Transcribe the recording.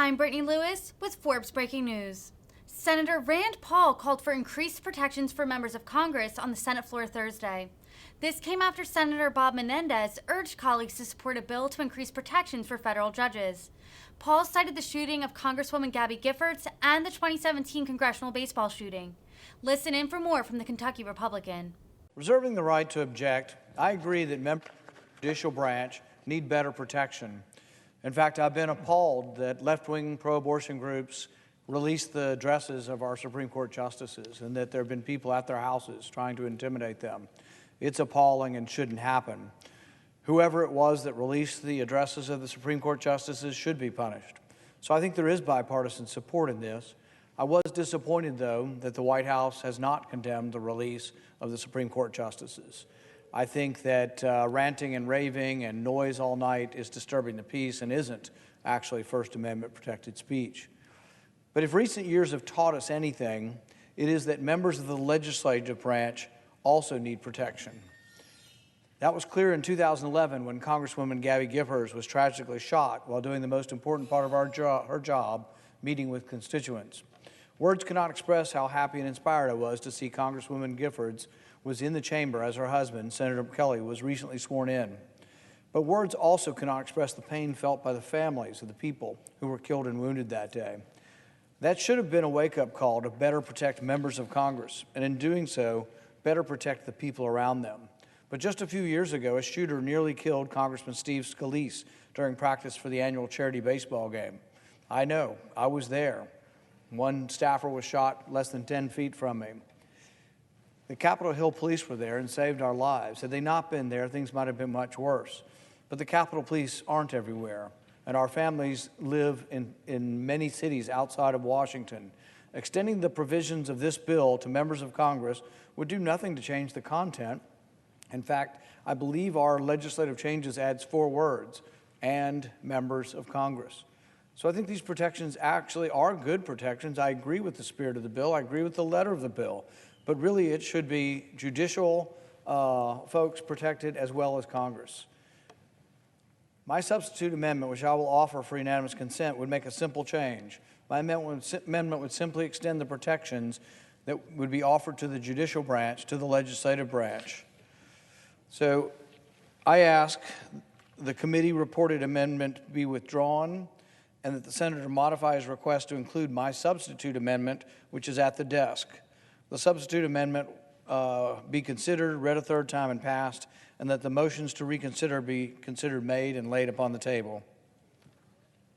I'm Brittany Lewis with Forbes Breaking News. Senator Rand Paul called for increased protections for members of Congress on the Senate floor Thursday. This came after Senator Bob Menendez urged colleagues to support a bill to increase protections for federal judges. Paul cited the shooting of Congresswoman Gabby Giffords and the 2017 congressional baseball shooting. Listen in for more from the Kentucky Republican. Reserving the right to object, I agree that members of the judicial branch need better protection. In fact, I've been appalled that left-wing pro-abortion groups release the addresses of our Supreme Court justices and that there have been people at their houses trying to intimidate them. It's appalling and shouldn't happen. Whoever it was that released the addresses of the Supreme Court justices should be punished. So I think there is bipartisan support in this. I was disappointed, though, that the White House has not condemned the release of the Supreme Court justices. I think that ranting and raving and noise all night is disturbing the peace and isn't actually First Amendment protected speech. But if recent years have taught us anything, it is that members of the legislative branch also need protection. That was clear in 2011 when Congresswoman Gabby Giffords was tragically shot while doing the most important part of her job, meeting with constituents. Words cannot express how happy and inspired I was to see Congresswoman Giffords was in the chamber as her husband, Senator Kelly, was recently sworn in. But words also cannot express the pain felt by the families of the people who were killed and wounded that day. That should have been a wake-up call to better protect members of Congress, and in doing so, better protect the people around them. But just a few years ago, a shooter nearly killed Congressman Steve Scalise during practice for the annual charity baseball game. I know, I was there. One staffer was shot less than 10 feet from me. The Capitol Hill police were there and saved our lives. Had they not been there, things might have been much worse. But the Capitol Police aren't everywhere, and our families live in many cities outside of Washington. Extending the provisions of this bill to members of Congress would do nothing to change the content. In fact, I believe our legislative changes adds 4 words, and members of Congress. So I think these protections actually are good protections. I agree with the spirit of the bill. I agree with the letter of the bill. But really, it should be judicial folks protected as well as Congress. My substitute amendment, which I will offer for unanimous consent, would make a simple change. My amendment would simply extend the protections that would be offered to the judicial branch, to the legislative branch. So I ask the committee reported amendment be withdrawn and that the senator modify his request to include my substitute amendment, which is at the desk. The substitute amendment be considered, read a third time, and passed, and that the motions to reconsider be considered made and laid upon the table.